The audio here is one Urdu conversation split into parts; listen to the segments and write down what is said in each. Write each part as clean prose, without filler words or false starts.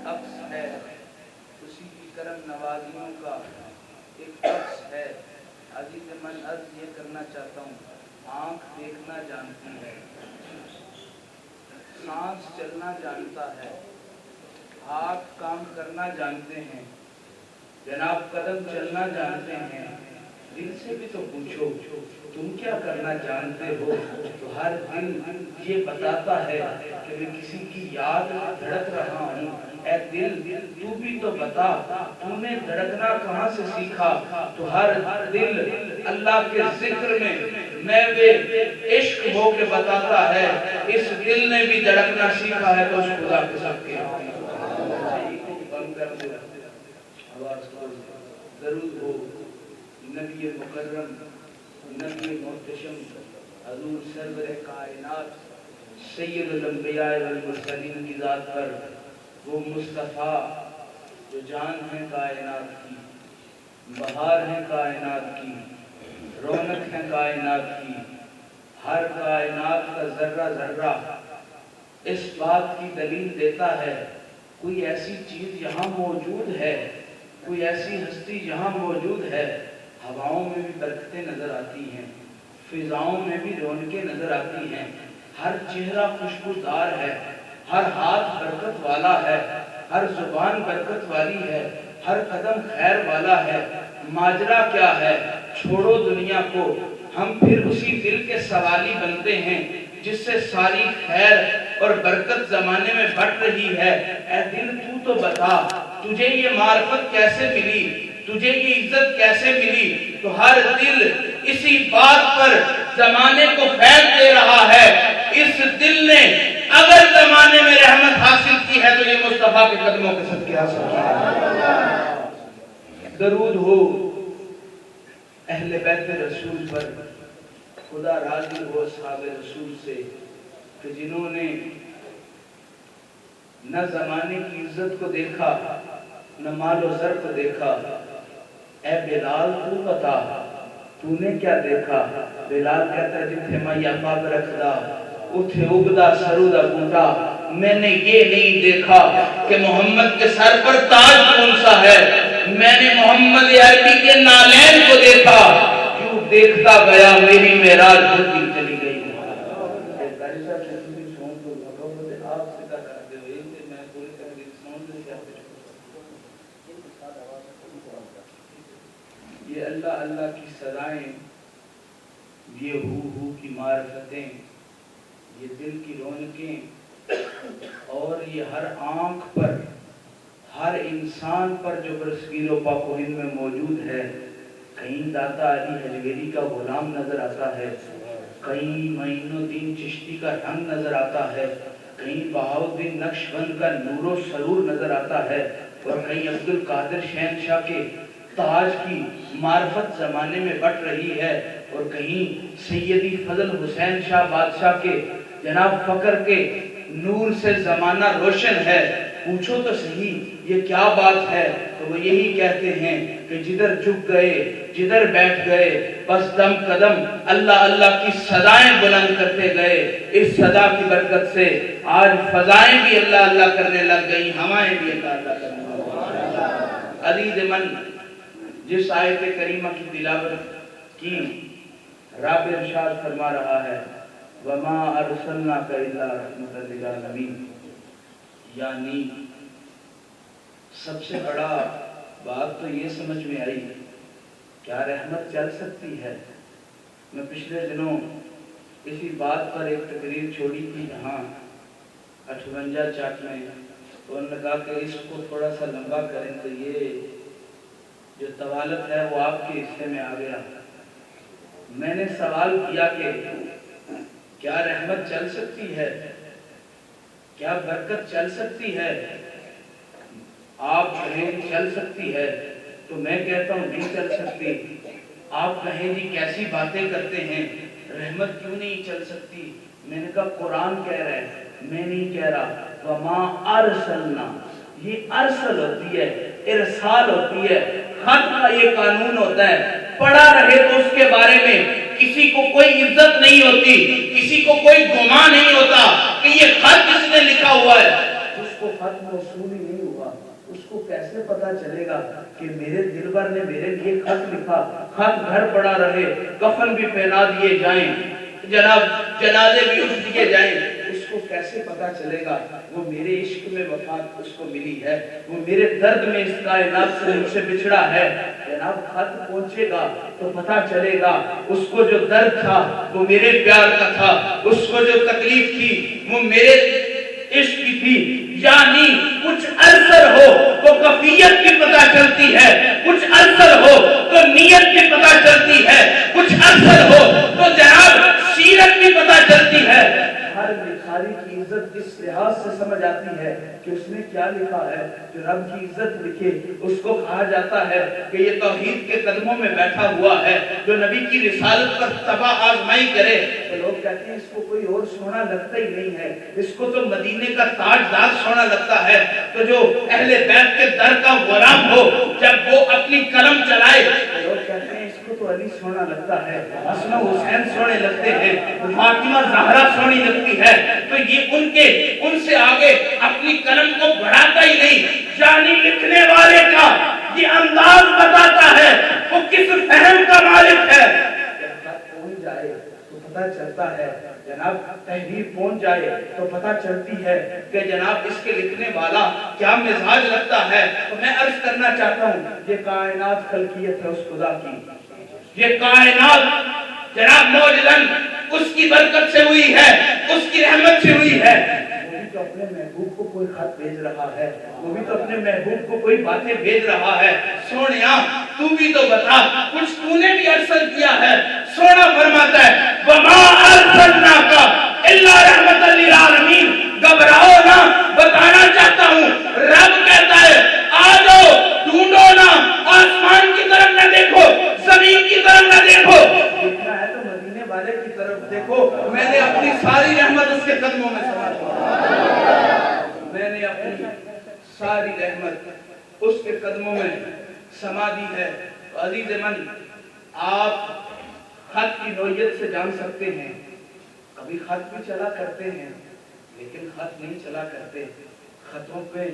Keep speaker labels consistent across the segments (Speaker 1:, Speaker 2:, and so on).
Speaker 1: عکس ہے، اسی کی کرم نوازیوں کا ایک عکس ہے۔ عزیز من عرض یہ کرنا چاہتا ہوں، آنکھ دیکھنا جانتی ہے، سانس چلنا جانتا ہے، ہاتھ کام کرنا جانتے ہیں، جناب قدم چلنا جانتے ہیں۔ دل سے بھی تو پوچھو تم کیا کرنا جانتے ہو، تو ہر دل یہ بتاتا ہے کہ میں کسی کی یاد میں دھڑک رہا ہوں۔ اے دل تو بھی تو بتا تو نے دھڑکنا کہاں سے سیکھا، تو ہر دل اللہ کے ذکر میں میوے عشق ہو کے بتاتا ہے اس دل نے بھی دھڑکنا سیکھا ہے تو اس خدا کے ساتھ کیا درود ہو نبی مکرم نبی محتشم حضور سرور کائنات سید الانبیاء والمرسلین کی ذات پر، وہ مصطفیٰ جو جان ہے کائنات کی، بہار ہے کائنات کی، رونق ہے کائنات کی، ہر کائنات کا ذرہ ذرہ اس بات کی دلیل دیتا ہے کوئی ایسی چیز یہاں موجود ہے، کوئی ایسی ہستی یہاں موجود ہے۔ ہواؤں میں بھی برکتیں نظر آتی ہیں، فضاؤں میں بھی رونقیں نظر آتی ہیں، ہر چہرہ خوشبودار ہے، ہر ہاتھ برکت والا ہے، ہر زبان برکت والی ہے، ہر قدم خیر والا ہے۔ ماجرا کیا ہے چھوڑو دنیا کو، ہم پھر اسی دل کے سوالی بنتے ہیں جس سے ساری خیر اور برکت زمانے میں بٹ رہی ہے۔ اے دل تو بتا تجھے یہ معرفت کیسے ملی، تجھے یہ عزت کیسے ملی، تو ہر دل اسی بات پر زمانے کو فیض دے رہا ہے۔ اس دل نے اگر زمانے میں رحمت حاصل کی ہے تو یہ مصطفیٰ کے قدموں کے صدقے حاصل کی ہے۔ درود ہو اہل بیت رسول پر، خدا راضی ہو اصحاب رسول سے کہ جنہوں نے نہ زمانے کی عزت کو دیکھا نہ مال و زر کو دیکھا۔ اے بلال تو بتا تو نے کیا دیکھا، بلال کہتا ہے جتھے میں یقاب رکھدا اتھے اگدا سرودہ بوٹا، میں نے یہ نہیں دیکھا کہ محمد کے سر پر تاج کون سا ہے، میں نے محمد عربی کے نالین کو دیکھا، کیوں دیکھتا گیا میری معراج ہوتی چلی گئی۔ یہ اللہ اللہ کی صدائیں، یہ ہو کی معرفتیں، یہ دل کی رونقیں، اور یہ ہر آنکھ پر ہر انسان پر جو برصغیر و پاک و ہند میں موجود ہے۔ کہیں داتا علی حجویری کا غلام نظر آتا ہے، کہیں معین الدین چشتی کا رنگ نظر آتا ہے، کہیں بہاؤالدین نقشبند کا نور و سرور نظر آتا ہے، اور کہیں عبد القادر شہنشاہ کے تاج کی معرفت زمانے میں بٹ رہی ہے، اور کہیں سیدی فضل حسین شاہ بادشاہ کے جناب فقر کے نور سے زمانہ روشن ہے۔ پوچھو تو صحیح یہ کیا بات ہے، تو وہ یہی کہتے ہیں کہ جدھر جھک گئے جدھر بیٹھ گئے بس دم قدم اللہ اللہ کی صدائیں بلند کرتے گئے۔ اس صدا کی برکت سے آج فضائیں بھی اللہ اللہ کرنے لگ گئی، ہوائیں بھی اللہ اللہ کرنے لگ گئی۔ عزیز من جس آیت کریمہ کی تلاوت کی، رب ارشاد فرما رہا ہے وَمَا أَرْسَلْنَاكَ إِلَّا رَحْمَةً لِلْعَالَمِينَ، یعنی سب سے بڑا بات تو یہ سمجھ میں آئی کیا رحمت چل سکتی ہے۔ میں پچھلے دنوں اسی بات پر ایک تقریر چھوڑی تھی جہاں 58 چاٹ میں، تو انہوں نے کہا کہ اس کو تھوڑا سا لمبا کریں تو یہ جو طوالت ہے وہ آپ کے حصے میں آ گیا۔ میں نے سوال کیا کہ کیا رحمت چل سکتی ہے، کیا برکت چل سکتی ہے؟ آپ کہیں چل سکتی ہے تو میں کہتا ہوں نہیں چل سکتی۔ آپ کہیں جی کیسی باتیں کرتے ہیں، رحمت کیوں نہیں چل سکتی؟ میں نے کہا قرآن کہہ رہا ہے، میں نہیں کہہ رہا۔ وَمَا أَرْسَلْنَا، یہ ارسل ہوتی ہے، ارسال ہوتی ہے، خط کا یہ قانون ہوتا ہے۔ پڑھا رہے تو اس کے بارے میں کسی کو کوئی عزت نہیں ہوتی، کسی کو کوئی گمان نہیں ہوتا کہ یہ خط کس نے لکھا ہوا ہے۔ جس کو خط موصول ہی نہیں ہوا اس کو کیسے پتا چلے گا کہ میرے دلبر نے میرے لیے خط لکھا؟ خط گھر پڑا رہے، کفن بھی پہنا دیے جائیں، جناب جنازے بھی اٹھ دیے جائیں، اس کو کیسے پتا چلے گا وہ میرے عشق میں وفات اس کو ملی ہے، وہ میرے درد میں اس کائنات سے مجھ سے بچھڑا ہے؟ جناب خط پہنچے گا تو پتا چلے گا اس کو جو درد تھا وہ میرے پیار کا تھا، اس کو جو تکلیف تھی وہ میرے عشق کی تھی۔ یعنی کچھ ارسل ہو تو کفیت کی پتا چلتی ہے، کچھ ارسل ہو تو نیت کی پتا چلتی ہے، کچھ ارسل ہو تو جناب سیرت کی پتا چلتی ہے۔ ہر لکھاری کی عزت اس لحاظ سے سمجھ آتی ہے کہ اس نے کیا لکھا ہے۔ جو رب کی عزت لکھے اس کو کہا جاتا ہے کہ یہ توحید کے قدموں میں بیٹھا ہوا ہے۔ جو نبی کی رسالت پر تباہ آزمائی کرے تو لوگ کہتے ہیں اس کو کوئی اور سونا لگتا ہی نہیں ہے، اس کو تو مدینے کا تاجدار سونا لگتا ہے۔ تو جو اہل بیت کے در کا غلام ہو جب وہ اپنی قلم چلائے تو لوگ کہتے ہیں اس کو تو علی سونا لگتا ہے، حسن و حسین سونے لگتے ہیں، فاطمہ زہرا سونی لگتی ہے۔ تو یہ ان سے آگے اپنی قلم کو بڑھاتا ہی نہیں۔ یعنی لکھنے والے کا یہ انداز بتاتا ہے وہ کس فہم کا مالک ہے۔ پہنچ جائے تو پتہ چلتا ہے جناب، تحریر پہنچ جائے تو پتہ چلتی ہے کہ جناب اس کے لکھنے والا کیا مزاج رکھتا ہے۔ تو میں عرض کرنا چاہتا ہوں یہ کائنات خلقیت ہے اس خدا کی، یہ کائنات جناب موجزن اس کی برکت سے ہوئی ہے، اس کی رحمت سے ہوئی ہے۔ وہ بھی تو اپنے محبوب کو کوئی خط بھیج رہا ہے، وہ بھی تو اپنے محبوب کو کوئی باتیں بھیج رہا ہے۔ سونیا تو بھی تو بتا، کچھ تو نے بھی ارسل کیا ہے۔ سونا فرماتا ہے وَمَا أَرْسَلْنَاكَ إِلَّا رَحْمَةً لِّلْعَالَمِينَ۔ گھبراؤ نہ، بتانا چاہتا ہوں رب کہتا ہے آ جاؤ، ڈھونڈو نہ، آسمان کی طرف نہ دیکھو، زمین کی طرف نہ دیکھو، دیکھنا ہے تو مدینے والے کی طرف دیکھو۔ میں نے اپنی ساری رحمت اس کے قدموں میں سما دی، میں نے اپنی ساری رحمت اس کے قدموں میں سما دی ہے۔ عزیز من، آپ خط کی نوعیت سے جان سکتے ہیں، کبھی خط بھی چلا کرتے ہیں لیکن خط نہیں چلا کرتے، خطوں پہ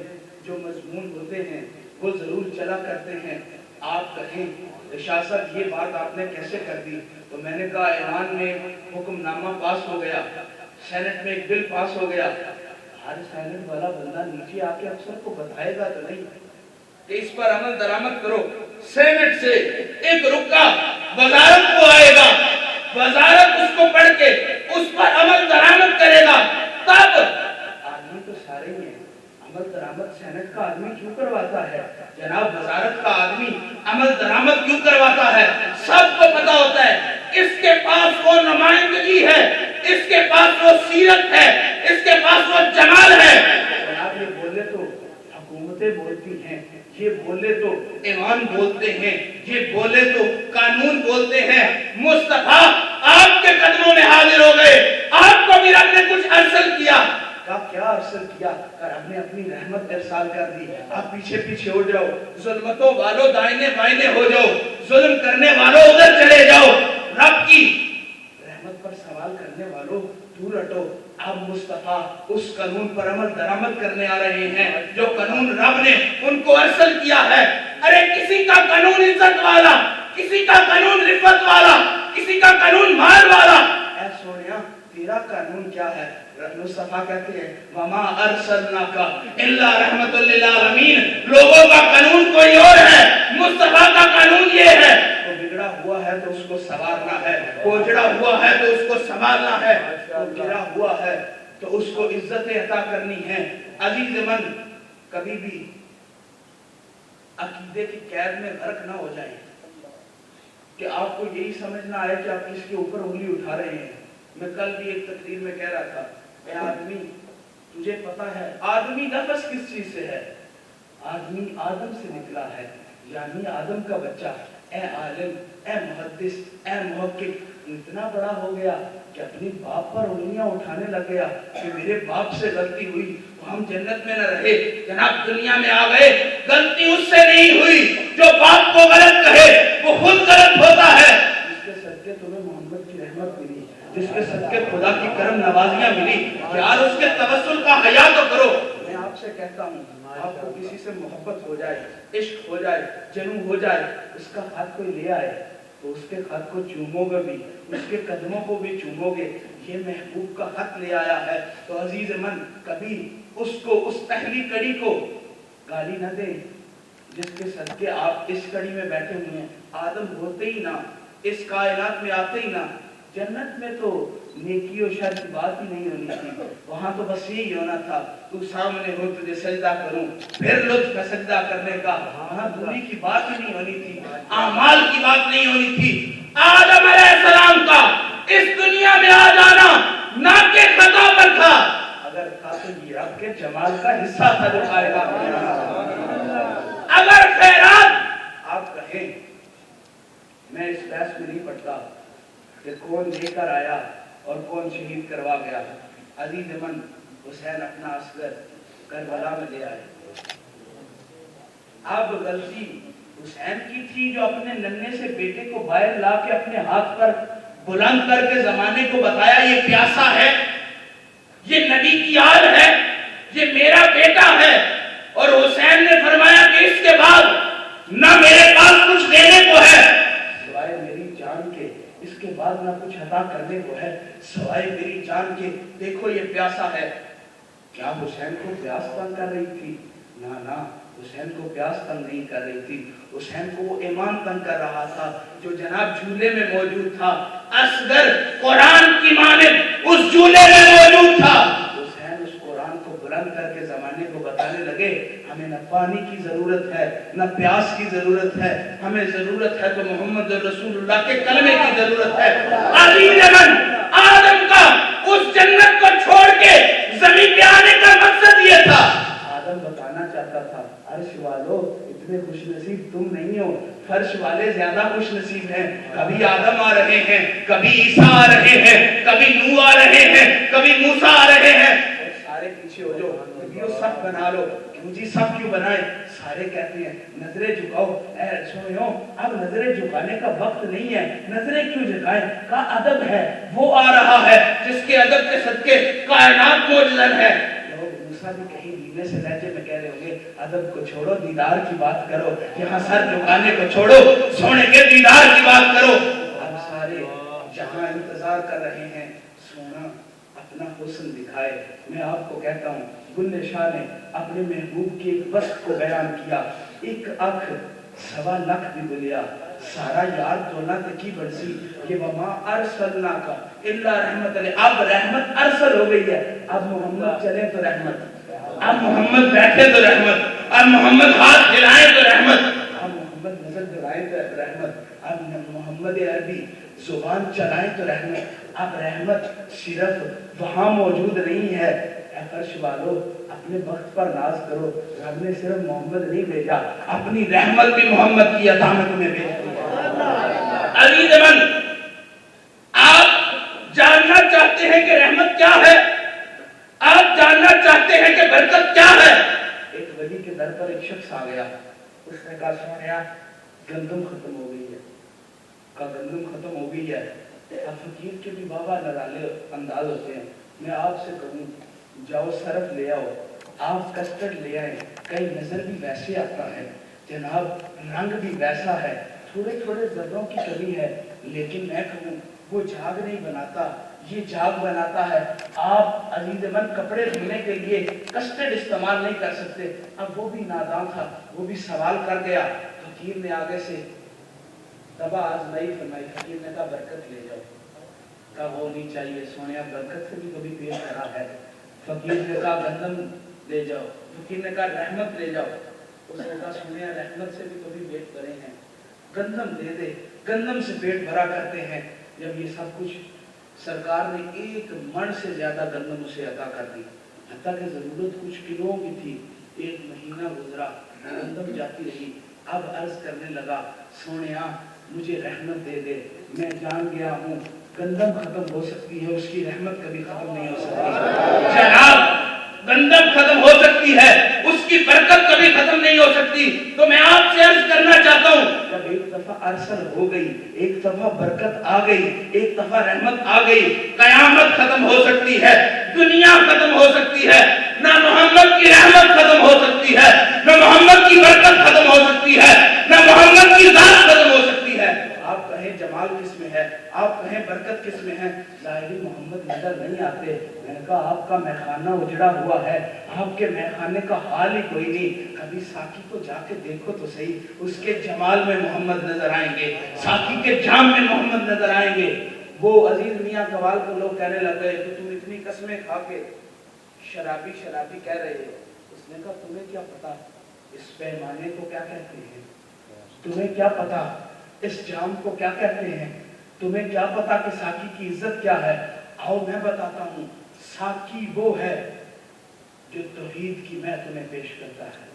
Speaker 1: جو مضمون ہوتے ہیں وہ ضرور چلا کرتے ہیں۔ آپ کہیں ریاست یہ بات آپ نے کیسے کر دی؟ تو میں نے کہا ایوان میں حکم نامہ پاس ہو گیا، سینٹ میں ایک بل پاس ہو گیا، ہر سینٹ والا بندہ نیچے آ کے افسر کو بتائے گا تو نہیں کہ اس پر عمل درآمد کرو۔ سینٹ سے ایک رکا وزارت کو آئے گا، وزارت اس کو پڑھ کے اس پر عمل درآمد کرے گا، تب آدمی تو سارے ہی ہیں، عمل درآمد سینٹ کا آدمی کیوں کرواتا ہے؟ جناب وزارت کا آدمی عمل درآمد کیوں کرواتا ہے؟ سب کو پتا ہوتا ہے اس کے پاس وہ نمائندگی ہے، اس کے پاس وہ سیرت ہے، اس کے پاس وہ جمال ہے۔ جناب یہ بولے تو حکومتیں بولتی ہیں، یہ بولے تو ایوان بولتے ہیں، یہ بولے تو قانون بولتے ہیں۔ مصطفیٰ آپ کے قدموں میں حاضر ہو گئے، آپ کو بھی رب نے کچھ ارسل کیا۔ کیا ارسل کیا؟ رب نے اپنی رحمت ارسال کر دی۔ آپ پیچھے پیچھے ہو جاؤ، ظلمتوں والوں دائنے بائنے ہو جاؤ، ظلم کرنے والوں ادھر چلے جاؤ، رب کی رحمت پر سوال کرنے والوں دور ہٹو۔ اب مصطفیٰ اس قانون پر عمل درآمد کرنے آ رہے ہیں جو قانون رب نے ان کو ارسل کیا ہے۔ ارے کسی کا قانون عزت والا، کسی کا قانون رفت والا، کسی کا قانون مال والا، اے سونیا تیرا قانون کیا ہے؟ مصطفیٰ کہتے ہیں وَمَا أَرْسَلْنَاكَ إِلَّا رَحْمَةً لِّلْعَالَمِينَ۔ لوگوں کا قانون کوئی اور ہے، مصطفیٰ کا قانون یہ ہے وہ بگڑا ہوا ہے تو اس کو سنوارنا ہے، کوجڑا ہوا ہے تو اس کو سنبھالنا ہے، وہ گرا ہوا ہے تو اس کو عزت عطا کرنی ہے۔ عزیز من، کبھی بھی عقیدے کی قید میں غرق نہ ہو جائیں کہ آپ کو یہی سمجھنا آئے کہ آپ کس کے اوپر انگلی اٹھا رہے ہیں۔ میں کل بھی ایک تقریر میں کہہ رہا تھا اے آدمی تجھے پتا ہے آدمی لفظ کس چیز سے ہے؟ آدمی آدم سے نکلا ہے، یعنی آدم کا بچہ۔ اے عالم، اے محدث، اے محقق اتنا بڑا ہو گیا کہ اپنی باپ پر انگلیاں اٹھانے لگ گیا کہ میرے باپ سے غلطی ہوئی تو ہم جنت میں نہ رہے۔ جناب دنیا میں آ گئے، غلطی اس سے نہیں ہوئی جو باپ کو غلط کہے، وہ خود غلط ہوتا ہے۔ جس کے صدقے تمہیں محمد کی رحمت ملی، جس کے صدقے خدا کی کرم نوازیاں ملی، یار اس کے توسل کا حیا تو کرو۔ میں آپ آپ سے کہتا ہوں آپ کو کسی سے محبت ہو جائے، عشق ہو جائے، جنون ہو جائے، اس کا خط کوئی لے آئے تو اس کے خط کو چومو گے بھی، اس کے قدموں کو بھی چومو گے، یہ محبوب کا خط لے آیا ہے۔ تو عزیز من کبھی اس کو، اس پہلی کڑی کو گالی نہ دیں جس کے صدقے آپ اس کڑی میں بیٹھے ہوئے ہیں۔ آدم ہوتے ہی نہ، اس کائنات میں آتے ہی نہ، جنت میں تو نیکی و شر کی بات ہی نہیں ہونی تھی، وہاں تو بس یہی ہونا تھا تو سامنے ہو تجھے سجدہ کروں، پھر لطف کا سجدہ کرنے کا، وہاں دوری کی بات ہی نہیں ہونی تھی، اعمال کی بات نہیں ہونی تھی۔ آدم علیہ السلام کا اس دنیا میں آ جانا نہ کہ خطا پر تھا، اگر تھا تو یہ رب کے جمال کا حصہ تھا جو کائنات میں آنا۔ اگر خیرات آپ کہیں، میں اس بحث میں نہیں پڑتا کہ کون لے کر آیا اور کون شہید کروا گیا۔ عزیز من حسین اپنا اصغر کربلا میں لے آئے۔ اب غلطی حسین کی تھی جو اپنے ننھے سے بیٹے کو باہر لا کے اپنے ہاتھ پر بلند کر کے زمانے کو بتایا یہ پیاسا ہے، یہ نبی کی آل ہے، یہ میرا بیٹا ہے، اور حسین نے فرمایا کہ اس کے بعد نہ میرے پاس کچھ دینے کو ہے سوائے میری جان کے، اس کے بعد نہ کچھ عطا کرنے کو ہے سوائے میری جان کے، دیکھو یہ پیاسا ہے۔ کیا حسین کو پیاس تنگ کر رہی تھی؟ نہ، حسین کو پیاس تنگ نہیں کر رہی تھی، حسین کو وہ ایمان تنگ کر رہا تھا جو جناب جھولے میں موجود تھا، اصغر قرآن کی مانند اس جھولے میں موجود تھا۔ حسین اس قرآن کو بلند کر کے زمانے کو بتانے لگے ہمیں نہ پانی کی ضرورت ہے، نہ پیاس کی ضرورت ہے، ہمیں ضرورت ہے تو محمد رسول اللہ کے کلمے کی ضرورت ہے۔ عزیز من آدم کا اس جنت کو چھوڑ کے زمین پہ آنے کا مقصد یہ تھا، آدم بتانا چاہتا تھا عرش والو اتنے خوش نصیب تم نہیں ہو، فرش والے زیادہ خوش نصیب ہیں، کبھی آدم آ رہے ہیں، کبھی عیسیٰ آ رہے ہیں، کبھی نوح آ رہے ہیں، کبھی موسیٰ آ رہے ہیں، سارے پیچھے ہو جاؤ، سب بنا لو، کیوں جی سب کیوں بنائے؟ سارے کہتے ہیں نظریں جھکاؤ، اے سنو اب نظریں جھکانے کا وقت نہیں ہے، نظریں کیوں جھکائیں؟ کا ادب ہے، وہ آ رہا ہے جس کے ادب کے صدقے کائنات معجزہ ہے۔ لوگ موسیٰ بھی کہیں نینے سے لہجے میں کہہ رہے ہوں گے ادب کو چھوڑو دیدار کی بات کرو، یہاں سر جھکانے کو چھوڑو سونے کے دیدار کی بات کرو۔ اب سارے جہاں انتظار کر رہے ہیں سونا اپنا حسن دکھائے۔ میں آپ کو کہتا ہوں بلے شاہ نے اپنے محبوب کی ایک وصف کو بیان کیا، ایک اکھ 1.25 لاکھ بھی بلیا سارا یار تونا تکی برسی کہ وما ارسلنا کا الا رحمت علیہ۔ اب رحمت ارسل ہو گئی ہے، اب محمد چلے تو رحمت، اب محمد بیٹھے تو رحمت، اب محمد ہاتھ ہلائے تو رحمت، اب محمد نظر دلائے تو رحمت، اب محمد عربی زبان چلائیں تو رحمت، اب رحمت صرف وہاں موجود نہیں ہے۔ اے فرش والو اپنے وقت پر ناز کرو، رب نے صرف محمد نہیں بھیجا، اپنی رحمت بھی محمد کی عطا میں تمہیں بھیج دی۔ عزیز من آپ جاننا چاہتے ہیں کہ رحمت کیا ہے، آپ جاننا چاہتے ہیں کہ برکت کیا ہے۔ ایک ولی کے در پر ایک شخص آ گیا، اس نے کہا سونیا گندم ختم ہو گئی ہے، کہا گندم ختم ہو گئی ہے۔ اب فقیر کے بھی بابا نرالے انداز ہوتے ہیں، میں آپ سے کہوں جاؤ صرف لے آؤ، آپ کسٹرڈ لے آئیں، کئی نظر بھی ویسے آتا ہے جناب، رنگ بھی ویسا ہے، تھوڑے تھوڑے ذروں کی کمی ہے، لیکن میں کہوں وہ جھاگ نہیں بناتا، یہ جھاگ بناتا ہے۔ آپ عزیز من کپڑے دھونے کے لیے کسٹرڈ استعمال نہیں کر سکتے۔ اب وہ بھی نادان تھا، وہ بھی سوال کر گیا، فقیر نے آگے سے دبا آزمائی فرمائی، فقیر نے کہا برکت لے جاؤ، کہا وہ نہیں چاہیے سونیا برکت سے بھی کبھی پیش کرا ہے۔ فقیر نے کہا گندم لے جاؤ، فقیر نے کہا رحمت لے جاؤ، اس نے کہا سونیا رحمت سے بھی کبھی پیٹ بھرے ہیں، گندم دے دے، گندم سے پیٹ بھرا کرتے ہیں۔ جب یہ سب کچھ سرکار نے 1 من سے زیادہ گندم اسے عطا کر دی، حتیٰ کہ ضرورت کچھ کلوں کی تھی۔ 1 مہینہ گزرا، گندم جاتی رہی، اب عرض کرنے لگا سونیا مجھے رحمت دے دے، میں جان گیا ہوں گندم ختم ہو سکتی ہے، اس کی رحمت کبھی ختم نہیں ہو سکتی۔ جناب گندم ختم ہو سکتی ہے، اس کی برکت کبھی ختم نہیں ہو سکتی. تو میں آپ سے عرض کرنا چاہتا ہوں جب ایک دفعہ ارسل ہو گئی, ایک دفعہ برکت آ گئی, ایک دفعہ رحمت آ گئی, قیامت ختم ہو سکتی ہے, دنیا ختم ہو سکتی ہے, نہ محمد کی رحمت ختم ہو سکتی ہے, نہ محمد کی برکت ختم ہو سکتی ہے, نہ محمد کی ذات ختم ہو سکتی ہے. آپ کہیں جمال کس میں ہے, آپ کہیں برکت کس میں ہے, ظاہری محمد نظر نہیں آتے. میں نے کہا آپ کا میخانہ اجڑا ہوا ہے, آپ کے میخانے کا حال ہی کوئی نہیں. کبھی ساقی کو جا کے دیکھو تو صحیح, اس کے جمال میں محمد نظر آئیں گے, ساقی کے جام میں محمد نظر آئیں گے. وہ عزیز میاں قوال کو لوگ کہنے لگے کہ تم اتنی قسمیں کھا کے شرابی شرابی کہہ رہے ہو. اس نے کہا تمہیں کیا پتا اس پیمانے کو کیا کہتے ہیں, تمہیں کیا پتا اس جام کو کیا کہتے ہیں, تمہیں کیا پتا کہ ساقی کی عزت کیا ہے. آؤ میں بتاتا ہوں, ساقی وہ ہے جو توحید کی میں تمہیں پیش کرتا ہے.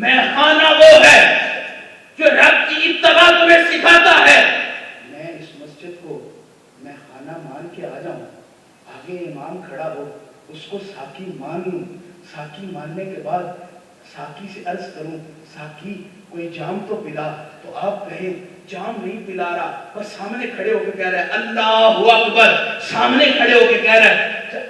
Speaker 1: میخانہ وہ ہے جو رب کی اتباع تمہیں سکھاتا ہے. میں اس مسجد کو میخانہ مان کے آ جاؤں, آگے امام کھڑا ہو, اس کو ساقی مان لوں, ساقی ماننے کے بعد ساقی سے عرض کروں ساقی کوئی جام تو پلا, تو آپ کہیں جام نہیں پلا رہا, بس سامنے کھڑے ہو کے کہہ رہے ہیں اللہ اکبر, سامنے کھڑے ہو کے کہہ رہے ہیں,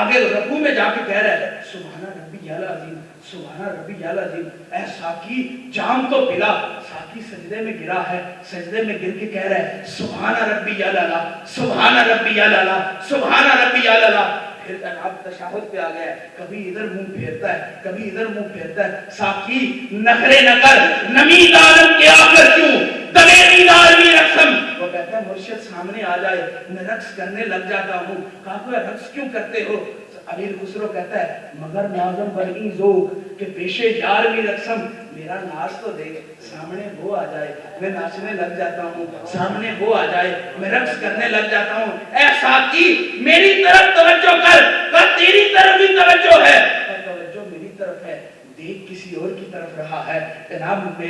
Speaker 1: آگے رکوع میں جا کے کہہ رہے ہیں سبحان ربی العظیم, سبحان ربی العظیم. اے ساقی جام تو پلا. ساقی سجدے میں گرا ہے, سجدے میں گر کے کہہ رہے ہیں سبحان ربی الاعلی, سبحان ربی الاعلی, سبحان ربی الاعلی. پھر آپ تشہد پہ آ گیا, کبھی ادھر منہ پھیرتا ہے, کبھی ادھر منہ پھیرتا ہے. ساقی نخرے نہ کر, نمید عالم کے آخر کیوں, دمیری عالمی رقصم. وہ کہتا ہے مرشد سامنے آ جائے میں رقص کرنے لگ جاتا ہوں. کہا کہ رقص کیوں کرتے ہو؟ امیر خسرو کہتا ہے مگر نازم بنی ذوق کہ پیشے یار بھی رقصم. میرا ناز تو دیکھ, سامنے وہ آ جائے میں ناچنے لگ جاتا ہوں, سامنے وہ آ جائے میں رقص کرنے لگ جاتا ہوں. اے ساقی میری طرف توجہ کر, کہ تیری طرف بھی توجہ ہے. توجہ میری طرف ہے, دیکھ کسی اور کی طرف رہا ہے. جناب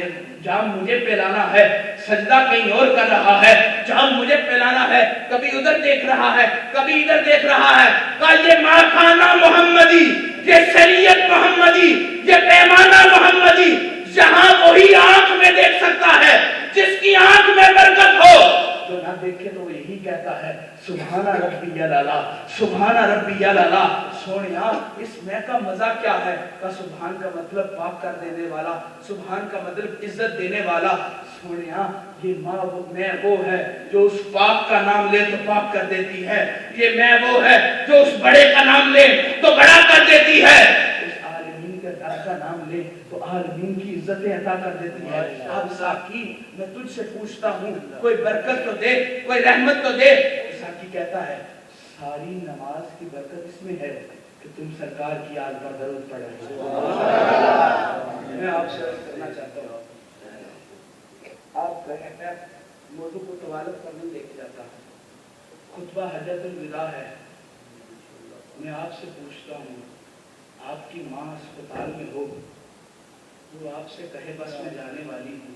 Speaker 1: جام مجھے پلانا ہے, سجدہ کہیں اور کر رہا ہے, جام مجھے پلانا ہے, کبھی ادھر دیکھ رہا ہے, کبھی ادھر دیکھ رہا ہے. کہ یہ ماخانہ محمدی, یہ شریعت محمدی, یہ پیمانہ محمدی, جہاں وہی آنکھ میں دیکھ سکتا ہے جس کی آنکھ میں برکت ہو. جو نہ دیکھے تو وہ یہی کہتا ہے سبحان ربی الاعلی, سبحان ربی الاعلی. سونیا اس میں کا مزہ کیا ہے, کہ سبحان کا مطلب پاک کر دینے والا, سبحان کا مطلب عزت دینے والا. سونیا یہ میں وہ ہے جو اس پاک کا نام لے تو پاک کر دیتی ہے, یہ میں وہ ہے جو اس بڑے کا نام لے تو بڑا کر دیتی ہے, اس عالمین کے در کا نام لے تو عالمین کی عزتیں عطا کر دیتی ہے. اب ساقی میں تجھ سے پوچھتا ہوں کوئی برکت تو دے, کوئی رحمت تو دے. ساقی کہتا ہے ساری نماز کی برکت اس میں ہے کہ تم سرکار کی آل پر درود پڑھ رہے ہو. میں آپ سے عرض کرنا چاہتا ہوں, آپ کہتے ہیں موضوع کو طوالت پر نہیں لے کے جاتا, خطبہ حجۃ الوداع ہے. میں آپ سے پوچھتا ہوں آپ کی ماں اسپتال میں ہو, وہ آپ سے کہے بس میں جانے والی ہوں,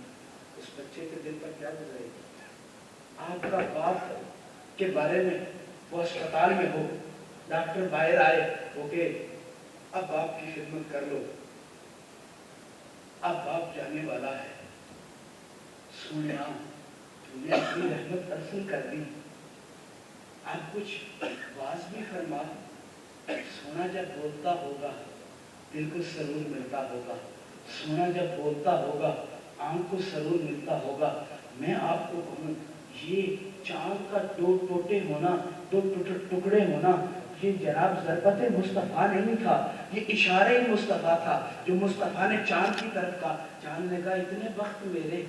Speaker 1: اس بچے کے دل پر کیا گزرے گی؟ آپ کا باپ کے بارے میں وہ اسپتال میں ہو, ڈاکٹر باہر آئے وہ کہ اب باپ کی خدمت کر لو, اب باپ جانے والا ہے. سنیا تم نے اپنی رحمت ارسل کر دی, آپ کچھ واز بھی فرما. سونا جب بولتا ہوگا دل کو سرور ملتا ہوگا, سونا جب بولتا ہوگا آنکھ کو سرور ملتا ہوگا. میں آپ کو کہوں یہ چاند کا دو ٹوٹے ہونا, دو ٹکڑے ہونا, یہ جناب ضربت مصطفیٰ نہیں تھا, یہ اشارہ مصطفیٰ تھا جو مصطفیٰ نے چاند کی طرف کہا. چاند نے کہا اتنے وقت میرے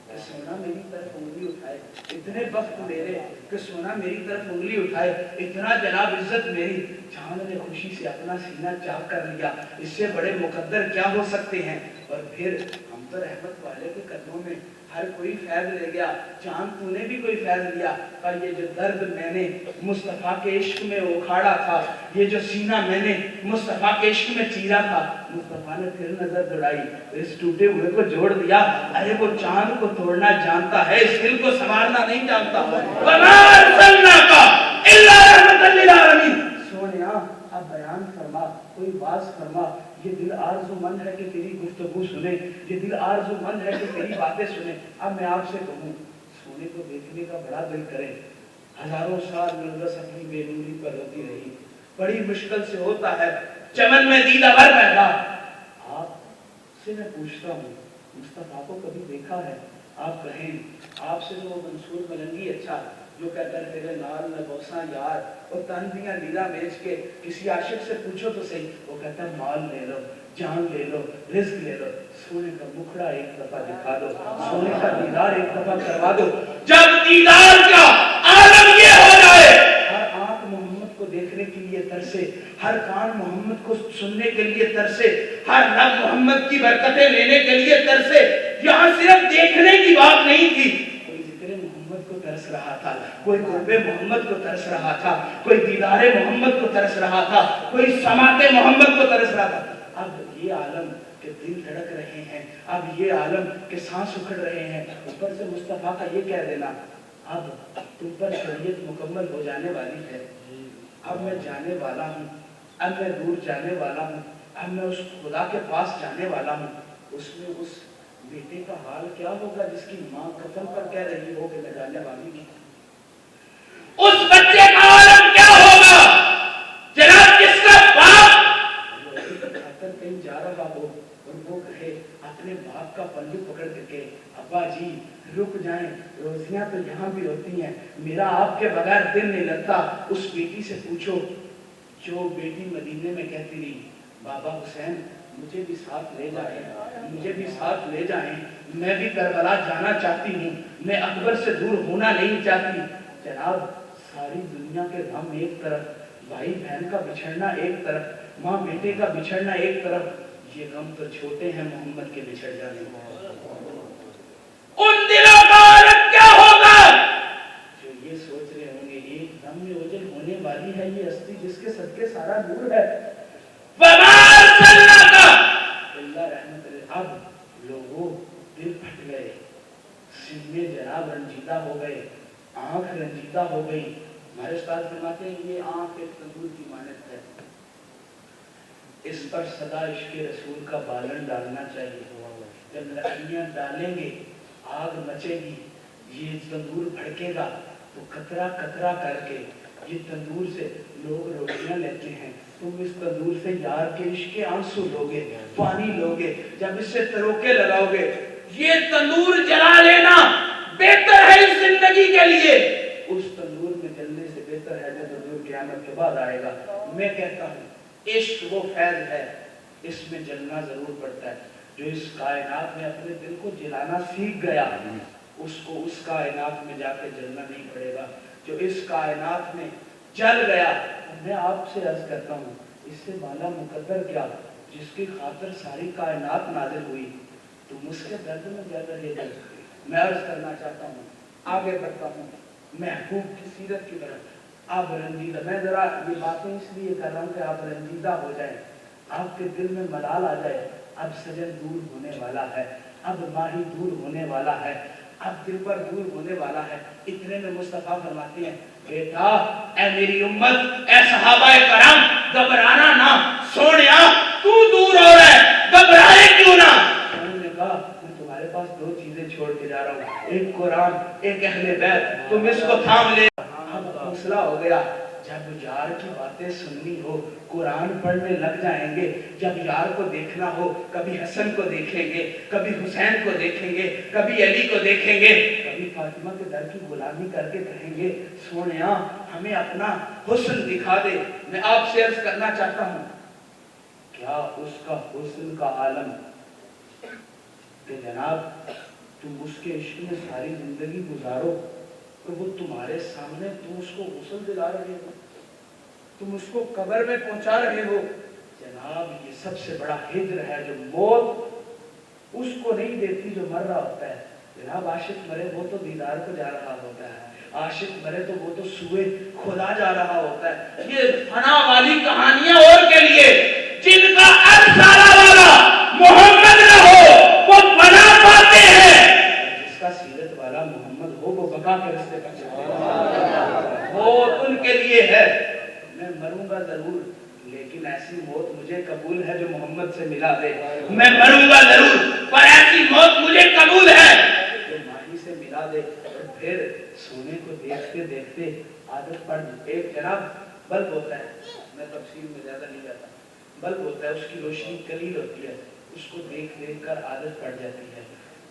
Speaker 1: کہ سونا میری طرف انگلی اٹھائے, اتنے وقت میرے کہ سونا میری طرف انگلی اٹھائے, اتنا جناب عزت میری. چاند نے خوشی سے اپنا سینہ چاک کر لیا, اس سے بڑے مقدر کیا ہو سکتے ہیں. اور پھر ہم تو رحمت والے کے قدموں میں ہر کوئی فیض لے گیا. چاند تو نے بھی کوئی فیض لیا, پر یہ جو درد میں نے مصطفیٰ کے عشق میں اکھاڑا تھا, یہ جو سینہ میں نے مصطفیٰ کے عشق میں چیرا تھا, مصطفیٰ نے پھر نظر دوڑائی, اس ٹوٹے ہوئے کو جوڑ دیا. ارے وہ چاند کو توڑنا جانتا ہے, اس دل کو سنوارنا نہیں جانتا. وَمَا أَرْسَلْنَاكَ إِلَّا رَحْمَةً لِلْعَالَمِينَ. سونیا اب بیان فرما کوئی باز فرما، یہ دل آرزو مند ہے کہ تیری گفتگو سنے، یہ دل آرزو مند ہے کہ تیری باتیں سنے۔ اب میں آپ سے کہوں، سونے کو دیکھنے کا بڑا دل کرے، ہزاروں سال نرگس اپنی بے نوری پر روتی رہی، بڑی مشکل سے ہوتا ہے چمن میں دیدہ ور پیدا۔ آپ سے میں پوچھتا ہوں، مصطفیٰ کو کبھی دیکھا ہے؟ آپ کہیں، آپ سے جو منصور ملنگی اچھا جو کہتا ہے تیرے نال نہ بوساں یار، اور تن دیاں لیلا بیچ کے کسی عاشق سے پوچھو تو صحیح، وہ کہتا ہے مال لے لو، جان لے لو، رزق لے لو، سونے کا مکھڑا ایک دفعہ دکھا دو، سونے کا دیدار ایک دفعہ کروا دو۔ جب دیدار کا عالم یہ ہو جائے، ہر آنکھ محمد کو دیکھنے کے لیے ترسے، ہر کان محمد کو سننے کے لیے ترسے، ہر لب محمد کی برکتیں لینے کے لیے ترسے۔ یہاں صرف دیکھنے کی بات نہیں تھی، کوئی ذکر محمد کو ترس رہا تھا، کوئی قرب محمد کو ترس رہا تھا، کوئی دیدار محمد کو ترس رہا تھا، کوئی سماعت محمد کو ترس رہا تھا۔ اب یہ عالم کہ دل دھڑک رہے ہیں، اب یہ عالم کہ سانس اکھڑ رہے ہیں، اوپر سے مصطفیٰ کا یہ کہہ دینا اب تم پر شریعت مکمل ہو جانے والی ہے، اب میں جانے والا ہوں، اب میں دور جانے والا ہوں، اب میں اس خدا کے پاس جانے والا ہوں۔ اس میں اس بیٹے کا حال کیا ہوگا جس کی ماں قسم پر کہہ رہی ہو کہ میں جانے والی ہوں؟ اس بچے کا عالم کیا ہوگا جناب جس کا باپ خاطر کہیں جا رہا ہو اور وہ کہے اپنے باپ کا پلو پکڑ کے، ابا جی رک جائیں، روزیاں تو یہاں بھی ہوتی ہیں، میرا آپ کے بغیر دل نہیں لگتا۔ اس بیٹی سے پوچھو جو بیٹی مدینے میں کہتی رہی، بابا حسین مجھے بھی ساتھ لے جائیں، مجھے بھی ساتھ لے جائیں، میں بھی کربلا جانا چاہتی ہوں، میں اکبر سے دور ہونا نہیں چاہتی۔ جناب ساری دنیا کے غم ایک طرف، بھائی بہن کا بچھڑنا ایک طرف، ماں بیٹے کا بچھڑنا ایک طرف، یہ غم تو چھوٹے ہیں محمد کے بچھڑ جانے میں۔ ان دلوں کا عالم کیا ہوگا جو یہ سوچ رہے ہوں گے ایک دم میں اوجل ہونے والی ہے یہ ہستی جس کے صدقے سارا نور ہے۔ اللہ رحمت اللہ۔ اب لوگوں دل پھٹ گئے، سینے جناب رنجیدہ ہو گئے، آنکھ رنجیدہ ہو گئی۔ ہمارے استاد فرماتے ہیں یہ آنکھ ایک تندور کی مانند ہے، اس پر سدا عشق رسول کا بالن ڈالنا چاہیے۔ جب لکڑیاں ڈالیں گے آگ مچے گی، یہ تندور بھڑکے گا تو قطرہ قطرہ کر کے یہ تندور سے لوگ روٹیاں لیتے ہیں، تم اس تندور سے یار کے عشق کے آنسو لوگے، پانی لوگے، جب اس سے تروکے لگاؤ گے۔ یہ تندور جلا لینا بہتر ہے اس زندگی کے لیے، اس تندور میں جلنے سے بہتر ہے جو تندور قیامت کے بعد آئے گا۔ میں کہتا ہوں عشق وہ فیض ہے، اس میں جلنا ضرور پڑتا ہے۔ جو اس کائنات میں اپنے دل کو جلانا سیکھ گیا اس کو اس کائنات میں جا کے جلنا نہیں پڑے گا۔ جو اس کائنات میں جل گیا، میں آپ سے عرض کرتا ہوں اس سے بالا مقدر کیا جس کی خاطر ساری کائنات نازل ہوئی، تم اس کے درد میں جل رہے ہو۔ میں عرض کرنا چاہتا ہوں، آگے بڑھتا ہوں محبوب کی سیرت کی طرف۔ آپ رنجیدہ، میں ذرا یہ باتیں اس لیے کر رہا ہوں کہ آپ رنجیدہ ہو جائیں، آپ کے دل میں ملال آ جائے۔ اب سجن دور ہونے والا ہے، اب ماہی دور ہونے والا ہے، اب دل پر دور ہونے والا ہے۔ اتنے میں مصطفیٰ فرماتے ہیں بیٹا اے میری امت، اے صحابہ کرام، گھبرانا نہ، سونیا تو دور ہو رہا ہے، گھبرائے کیوں نہ۔ انہوں نے کہا میں تمہارے پاس دو چیزیں چھوڑ کے جا رہا ہوں، ایک قرآن ایک اہل بیت، تم اس کو تھام لے۔ اب حوصلہ ہو گیا، جب یار کی باتیں سننی ہو قرآن پڑھنے لگ جائیں گے، جب یار کو دیکھنا ہو کبھی حسن کو دیکھیں گے، کبھی حسین کو دیکھیں گے، کبھی علی کو دیکھیں گے، کبھی فاطمہ کے در کی غلامی کر کے کہیں گے سونیا ہمیں اپنا حسن دکھا دے۔ میں آپ سے عرض کرنا چاہتا ہوں کیا اس کا حسن کا عالم کہ جناب تم اس کے عشق میں ساری زندگی گزارو تو وہ تمہارے سامنے تم اس کو غسل دلا رہے ہو، تم اس کو قبر میں پہنچا رہے ہو۔ جناب یہ سب سے بڑا ہجر ہے جو موت اس کو نہیں دیتی جو مر رہا ہوتا ہے۔ جناب عاشق مرے وہ تو دیدار کو جا رہا ہوتا ہے، عاشق مرے تو وہ تو سوئے خدا جا رہا ہوتا ہے۔ یہ فنا والی کہانیاں اور کے لیے جن کا ارسالہ والا محمد نہ ہو وہ فنا پاتے ہیں، جس کا سیرت والا محمد ہو وہ بقا کے رستے پر چلتے ہیں، وہ ان کے لیے ہے۔ میں مروں گا ضرور لیکن ایسی موت مجھے جو محمد سے ملا دے. میں مروں گا ضرور پر ایسی موت مجھے قبول ہے جو ماہی سے ملا دے. اور پھر سونے کو دیکھتے دیکھتے عادت پڑ جائے. ایک جناب بلب ہوتا ہے, میں تفصیل میں زیادہ نہیں جاتا, بلب ہوتا ہے, اس کی روشنی قلیل ہوتی ہے, اس کو دیکھ دیکھ کر عادت پڑ جاتی ہے.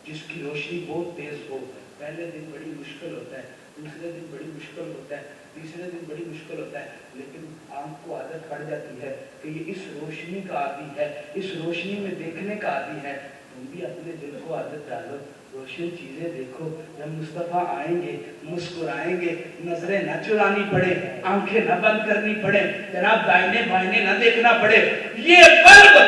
Speaker 1: جس کی روشنی بہت تیز ہو, پہلے دن بڑی مشکل ہوتا ہے, دوسرے دن بڑی مشکل ہوتا ہے, تیسرے دن بڑی مشکل ہوتا ہے, لیکن آنکھ کو عادت پڑ جاتی ہے کہ یہ اس روشنی کا عادی ہے, اس روشنی میں دیکھنے کا عادی ہے. تم بھی اپنے دل کو عادت ڈالو, روشن چیزیں دیکھو. جب مصطفیٰ آئیں گے, مسکرائیں گے, نظریں نہ چرانی پڑے, آنکھیں نہ بند کرنی پڑے, جناب دائنے بائنے نہ دیکھنا پڑے. یہ بلب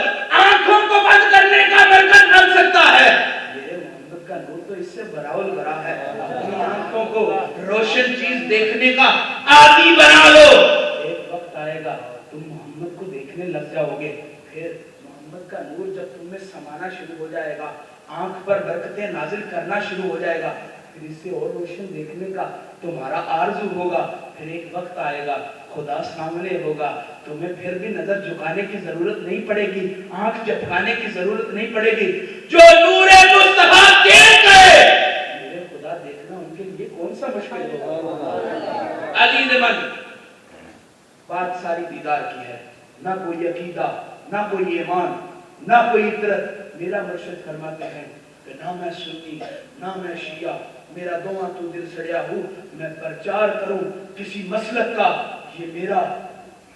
Speaker 1: آنکھوں کو بند کرنے کا برکت بن سکتا ہے. میرے محمد کا نور تو اس سے براول برا ہے. اپنی آنکھوں کو روشن چیز دیکھنے کا عادی بنا لو. ایک وقت آئے گا تم محمد کو دیکھنے لگ جاؤ گے. پھر محمد کا نور جب تم میں سمانا شروع ہو جائے گا, آنکھ پر برکتیں نازل کرنا شروع ہو جائے گا, پھر اس سے اور روشن دیکھنے کا تمہارا آرزو ہوگا. پھر ایک وقت آئے گا خدا سامنے ہوگا, تمہیں پھر بھی نظر جھکانے کی ضرورت نہیں پڑے گی, آنکھ جھپکانے کی ضرورت نہیں پڑے گی. جو نور مصطفیٰ دیکھ گئے, میرے خدا دیکھنا ان کے لیے کون سا مشکل ہوگا. عزیز من, بات ساری دیدار کی ہے, نہ کوئی عقیدہ, نہ کوئی ایمان, نہ کوئی عطرت. میرا مرشد فرماتے ہیں کہ نہ میں سنی نہ میں شیعہ, میرا دونوں تو دل سڑیا ہوں, میں پرچار کروں کسی مسلک کا. یہ میرا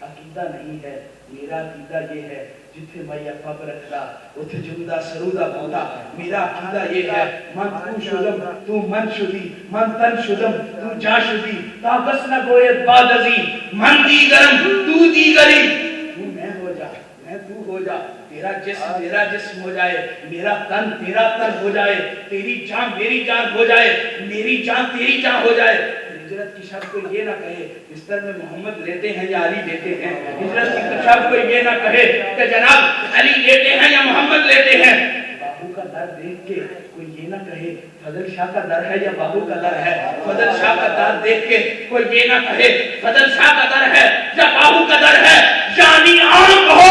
Speaker 1: عقیدہ نہیں ہے. میرا عقیدہ یہ ہے جتھے میں پب رکھدا اتھے جمدہ سرودہ بودا. میرا عقیدہ یہ ہے من تو شدم تو من شدی, من تن شدم تو جا شدی, تا بس نہ گوید بعد ازی, من دیگرم تو دیگری. تو میں ہو جا, میں تو ہو جا, تیرا جسم میرا جسم ہو جائے, میرا تن تیرا تن ہو جائے, تیری جان میری جان ہو جائے, میری جان تیری جان ہو جائے. ہجرت کی شب کو یہ نہ کہے بستر میں محمد لیتے ہیں یا علی لیتے ہیں. ہجرت کی شب کو یہ نہ کہے کہ جناب علی لیتے ہیں یا محمد لیتے ہیں. باہو کا در دیکھ کے کوئی یہ نہ کہے فضل شاہ کا در ہے یا باہو کا در ہے. فضل شاہ کا در دیکھ کے کوئی یہ نہ کہے فضل شاہ کا در ہے یا باہو کا در ہے. یعنی عام ہو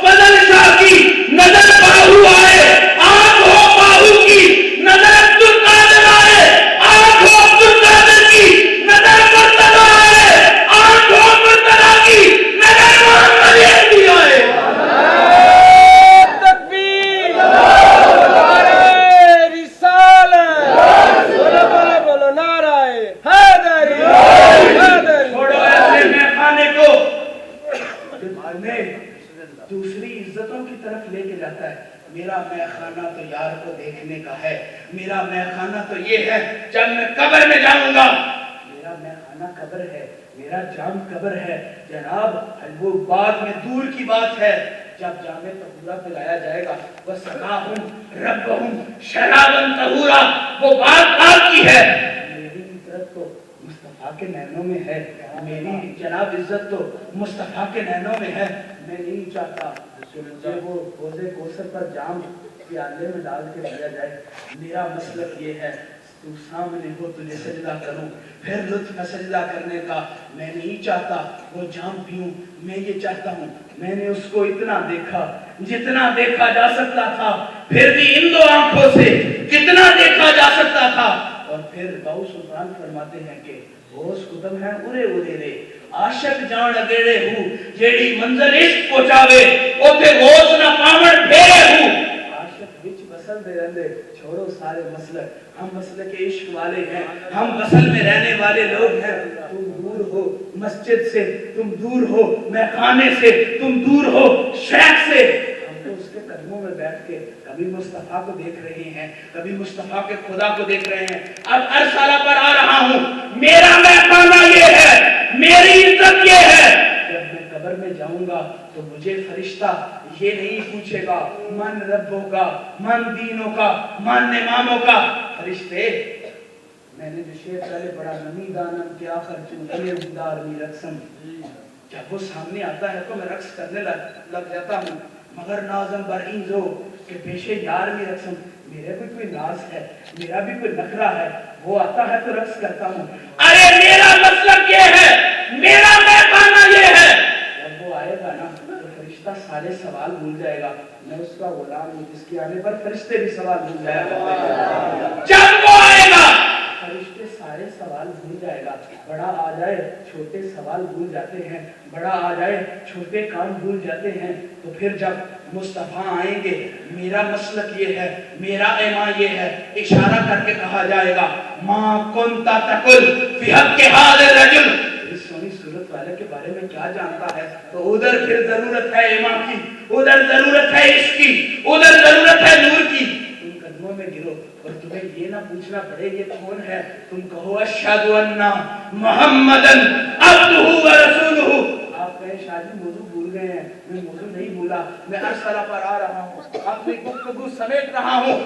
Speaker 1: فضل شاہ کی نظر باہو آئے, آنکھ ہو باہو کی نظر عبد القادر آئے, آنکھ ہو عبد القادر کی نظر مرتضی آئے, آنکھ ہو مرتضی کی نظر محمد علی آئے.
Speaker 2: تکبیر, نعرہ رسالت, بولو بولو نعرہ حیدری, حیدری.
Speaker 1: چھوڑو ایسے میخانے کو میں دوسری عزتوں کی طرف لے کے جاتا ہے. میرا میخانہ تو یار کو دیکھنے کا ہے, میرا میخانہ تو یہ ہے جب میں قبر میں جاؤں گا. میرا میخانہ قبر ہے, میرا جام قبر ہے. جناب وہ بعد میں دور کی بات ہے, جب جامع طہورا پلایا جائے گا وَسَقَاهُمْ رَبُّهُمْ شَرَابًا طَهُورًا, وہ بات کی ہے. میری عزت تو مصطفیٰ کے نینوں میں ہے, میری جناب عزت تو مصطفیٰ کے نینوں میں ہے. میں نہیں چاہتا کہ وہ حوض کوثر پر جام پیالے میں ڈال کے دیا جائے. میرا مسلک یہ ہے تو سامنے ہو تجھے سجدہ کروں, پھر لطف سجدہ کرنے کا. میں نہیں چاہتا وہ جام پیوں, میں یہ چاہتا ہوں میں نے اس کو اتنا دیکھا جتنا دیکھا جا سکتا تھا, پھر بھی ان دو آنکھوں سے کتنا دیکھا جا سکتا تھا. اور پھر باؤ سلطان فرماتے ہیں کہ ہوش قدم ہے اڑے اڑے رے, عاشق جان اگیڑے ہوں, جیڑی منزل عشق پہنچاوے اوتھے ہوش نہ پاون پھیرے ہوں. عاشق وچ بسل دے رہندے, چھوڑو سارے مسلک, ہم مسلک عشق والے ہیں, ہم بسل میں رہنے والے لوگ ہیں. تم دور ہو مسجد سے, تم دور ہو میخانے سے, تم دور ہو شیخ سے. ہم تو اس کے قدموں میں بیٹھ کے کبھی مصطفیٰ کو دیکھ رہے ہیں, کبھی مصطفیٰ کے خدا کو دیکھ رہے ہیں. اب ارسالہ پر آ رہا ہوں, میرا میخانہ یہ ہے, میری عزت یہ ہے. جب میں قبر میں جاؤں گا تو مجھے فرشتہ یہ نہیں پوچھے گا من ربوں کا, من دینوں کا, من اماموں کا. فرشتے میں نے جو شعر پہلے پڑھا, نمی دانم کیا خرچوں کلے ودار می رقصم, جب وہ سامنے آتا ہے تو میں رقص کرنے لگ جاتا ہوں. مگر نازم بر این زو کہ پیشے یار می رقصم, میرے بھی کوئی ناز ہے, میرا بھی کوئی نخرہ ہے, وہ آتا ہے تو رقص کرتا ہوں. ارے میرا مسلک یہ ہے, میرا میخانہ یہ ہے. جب وہ آئے گا نا تو فرشتہ سارے سوال بھول جائے گا، میں اس کا غلام ہوں جس کے آنے پر فرشتے بھی سوال بھول جائے گا۔ جب وہ آئے گا فرشتے سارے سوال بھول جائے گا، بڑا آ جائے چھوٹے سوال بھول جاتے ہیں، بڑا آ جائے چھوٹے کام بھول جاتے ہیں۔ تو پھر جب مصطفیٰ آئیں گے، میرا مسلک یہ ہے، میرا ایمان یہ ہے، اشارہ کر کے کہا جائے گا ما کنت تقل فی حق ھذا الرجل، اس سونی صورت والے کے بارے میں کیا جانتا ہے؟ تو ادھر پھر ضرورت ہے ایمان کی، ادھر ضرورت ہے عشق کی، ادھر ضرورت ہے نور کی۔ ان قدموں میں گرو اور تمہیں یہ نہ پوچھنا پڑے یہ کون ہے، تم کہو اشہد ان محمدن عبدہ ورسولہ۔ آپ کہیں شاہ جی موضوع بھول گئے ہیں، میں موضوع نہیں بھولا، میں ارسلہ پر آ رہا ہوں، اپنی گفتگو سمیٹ رہا ہوں۔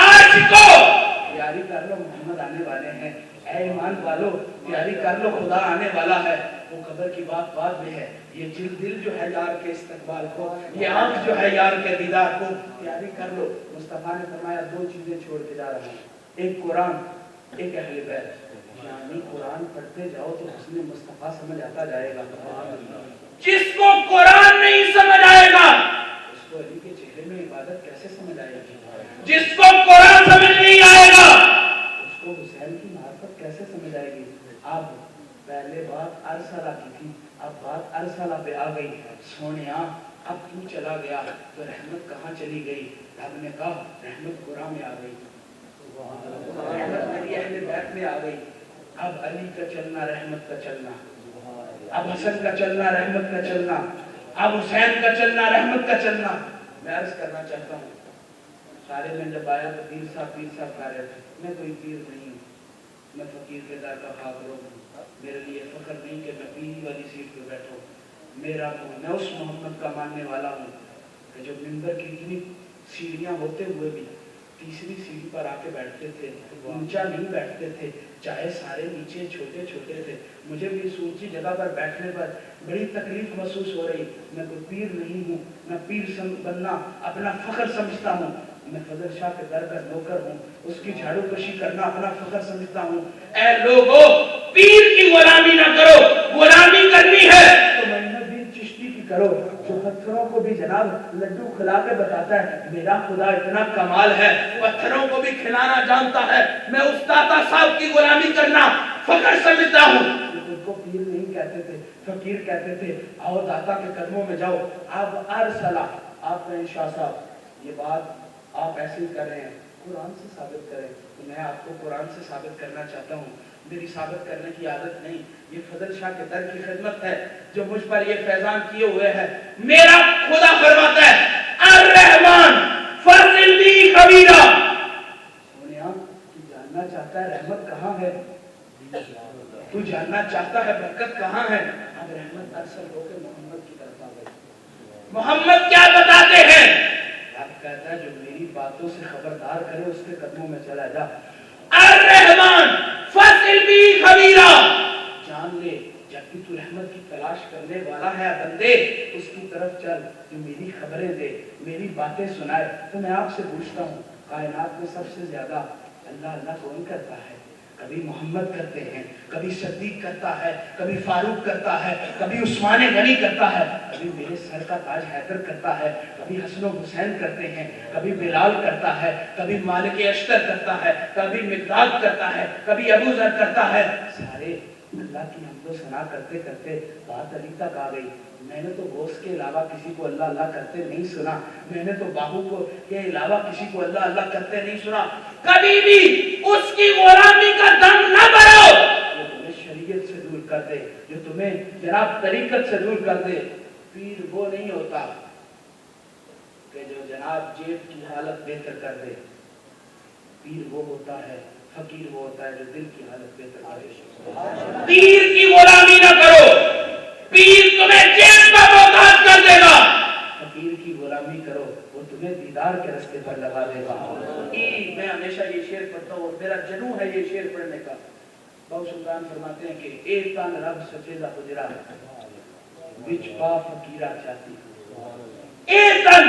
Speaker 1: آج کو تیاری کر لو، محمد آنے والے ہیں، اے ایمان والو تیاری کر لو، خدا آنے والا ہے۔ وہ قبر کی بات بعد میں ہے، یہ دل جو ہے یار کے استقبال کو، یہ آنکھ جو ہے یار کے دیدار کو، تیاری کر لو۔ مصطفیٰ نے فرمایا دو چیزیں چھوڑ کے جا رہا ہوں، ایک قرآن، ایک اہل بیت۔ یعنی قرآن پڑھتے جاؤ تو حسن مصطفیٰ سمجھ آتا جائے گا۔ جس کو قرآن نہیں سمجھ آئے گا اس کو علی کے چہرے میں عبادت کیسے سمجھ آئے گی؟ جس کو قرآن سمجھ نہیں آئے گا اس کو حسین کی معرفت کیسے سمجھ آئے گی؟ اب پہلے بات ارسلہ کی تھی، اب بات ارسلہ پہ آ گئی۔ سونیا اب تو چلا گیا تو رحمت کہاں چلی گئی؟ رب نے کہا رحمت قرآن میں آ گئی، رحمت میری اہل بیت میں آ گئی۔ اب علی کا چلنا رحمت کا چلنا، اب حسن کا چلنا رحمت کا چلنا، اب حسین کا چلنا رحمت کا چلنا۔ میں عرض کرنا چاہتا ہوں، سارے میں جب آیا تو پیر صاحب کہہ رہے تھے، میں کوئی پیر نہیں ہوں، میں فقیر کے در کا خاطر ہوں، میرے لیے فخر نہیں کہ میں پیری والی سیٹ پہ بیٹھوں، میں اس محمد کا ماننے والا ہوں کہ جو منبر کی اتنی سیڑھیاں ہوتے ہوئے بھی تیسری سیڑھی پر آ کے بیٹھتے تھے، اونچا نہیں بیٹھتے تھے، چاہے سارے نیچے چھوٹے چھوٹے تھے۔ مجھے بھی اس اونچی جگہ پر بیٹھنے پر بڑی تکلیف محسوس ہو رہی۔ میں کوئی پیر نہیں ہوں، میں پیر بننا اپنا فخر سمجھتا ہوں، میں فضل شاہ کے در کا نوکر ہوں، اس کی جھاڑو کشی کرنا اپنا فخر سمجھتا ہوں۔ اے لوگو پیر کی غلامی نہ کرو، غلامی کرنی ہے تو محمد بن چشتی کی کرو، جو پتھروں کو بھی جناب لڈو کھلا کے بتاتا ہے میرا خدا اتنا کمال ہے، پتھروں کو بھی کھلانا جانتا ہے۔ میں اس داتا صاحب کی غلامی کرنا فخر سمجھتا ہوں۔ ان کو پیر نہیں کہتے تھے، فقیر کہتے تھے۔ آؤ داتا کے قدموں میں جاؤ۔ اب ارسلہ آپ کہیں شاہ صاحب یہ بات آپ ایسے ہی کر رہے ہیں، قرآن سے ثابت کریں۔ تو میں آپ کو قرآن سے ثابت کرنا چاہتا ہوں، میری ثابت کرنے کی عادت نہیں، یہ فضل شاہ کے در کی خدمت ہے جو مجھ پر یہ فیضان کیے ہوئے ہے۔ میرا خدا فرماتا ہے الرحمن فضل بی کبیرہ۔ سونیا تو جاننا چاہتا ہے رحمت کہاں ہے، تو جاننا چاہتا ہے برکت کہاں ہے۔ اب رحمت ارسل ہو کے محمد کی طرف آ گئی۔ محمد کیا بتاتے ہیں؟ رب کہتا ہے جو میری باتوں سے خبردار کرے اس کے قدموں میں چلا جا۔ الرحمن فضل بی خبیرہ، جان لے جب بھی تو رحمت کی تلاش کرنے والا ہے بندے اس کی طرف چل جو میری خبریں دے، میری باتیں سنائے۔ تو میں آپ سے پوچھتا ہوں کائنات میں سب سے زیادہ اللہ اللہ کون کرتا ہے؟ کبھی محمد کرتے ہیں، کبھی صدیق کرتا ہے، کبھی فاروق کرتا ہے، کبھی عثمان غنی کرتا ہے، کبھی میرے سر کا تاج حیدر کرتا ہے، کبھی حسن و حسین کرتے ہیں، کبھی بلال کرتا ہے، کبھی مالک اشتر کرتا ہے، کبھی مقداد کرتا ہے، کبھی ابو ذر کرتا ہے۔ سارے اللہ کی حمد و ثنا کرتے کرتے بات علی تک آ گئی۔ میں نے تو غوث کے علاوہ کسی کو اللہ اللہ کرتے نہیں سنا، میں نے تو باہو کو کے علاوہ کسی کو اللہ اللہ کرتے نہیں سنا۔ کبھی بھی اس کی غلامی کا دم نہ بھرو جو تمہیں شریعت سے دور کر دے، جو تمہیں جناب طریقت سے دور کر دے۔ پیر وہ نہیں ہوتا کہ جو جناب جیب کی حالت بہتر کر دے، پیر وہ ہوتا ہے، فقیر وہ ہوتا ہے جو دل کی حالت بہتر کرے۔ پیر کی غلامی نہ کرو، پیر تمہیں جیب کا محتاج کر دے گا، فقیر کی غلامی کرو وہ تمہیں دیدار کے راستے پر لگا دے گا۔ میں ہمیشہ یہ شعر پڑھتا ہوں اور میرا جنوں ہے یہ شعر پڑھنے کا۔ بہو سلطان فرماتے ہیں کہ ایک تن رب سچیدہ حجرا وچ پا فقیرہ چاہتی، ایک تن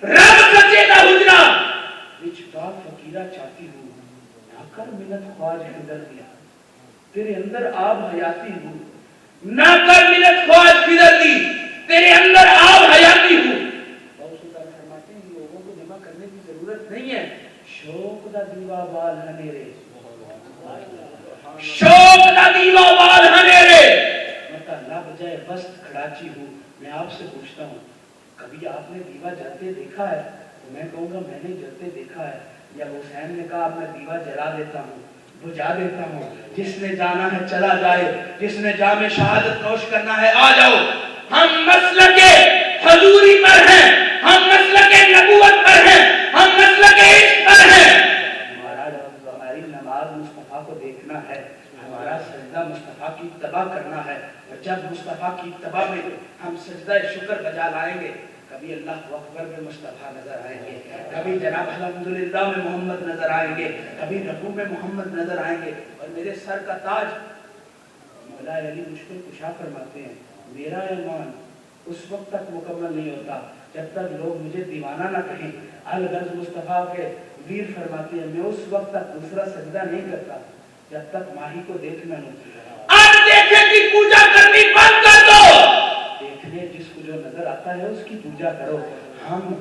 Speaker 1: رب سچیدہ حجرا وچ پا فقیرہ چاہتی ہوں، نہ کر منت خواج خدر دیا تیرے اندر آب حیاتی ہوں، نہ کر منت خواج خدر دی تیرے اندر آب حیاتی کرنے کی ضرورت نہیں ہے. شوق دا دیوا بال ہنیرے, شوق دا دیوا بال ہنیرے, متا لب جائے بست کھڑاچی ہوں. میں آپ سے پوچھتا ہوں, کبھی آپ نے دیوا جلتے دیکھا ہے؟ تو میں کہوں گا میں نے جلتے دیکھا ہے. یا حسین نے کہا میں دیوا جلا دیتا ہوں, بجھا دیتا ہوں, جس نے جانا ہے چلا جائے, جس نے جام شہادت نوش کرنا ہے آ جاؤ. ہم مسلک حضوری پر ہیں, ہم مسلک نبوت پر ہیں, ہم مسلک عشق پر ہیں. ہماری نماز مصطفیٰ کو دیکھنا ہے, ہمارا سجدہ مصطفیٰ کی اتباع کرنا ہے. اور جب مصطفیٰ کی اتباع میں ہم سجدہ شکر بجا لائیں گے, کبھی اللہ اکبر میں مصطفیٰ نظر آئیں گے, کبھی جناب الحمدللہ میں محمد نظر آئیں گے, کبھی رکوع میں محمد نظر آئیں گے. اور میرے سر کا تاج مولا علی مشکل کشا فرماتے ہیں, میرا ایمان اس وقت تک مکمل نہیں ہوتا جب تک لوگ مجھے دیوانہ نہ کہیں. الغرض مصطفیٰ کے ویر فرماتے ہیں, میں اس وقت تک دوسرا سجدہ نہیں کرتا جب تک ماہی کو دیکھنا نہیں. آج دیکھے کی پوجا کرنی بند کر دو, دیکھنے جس کو جو نظر آتا ہے اس کی پوجا کرو. ہم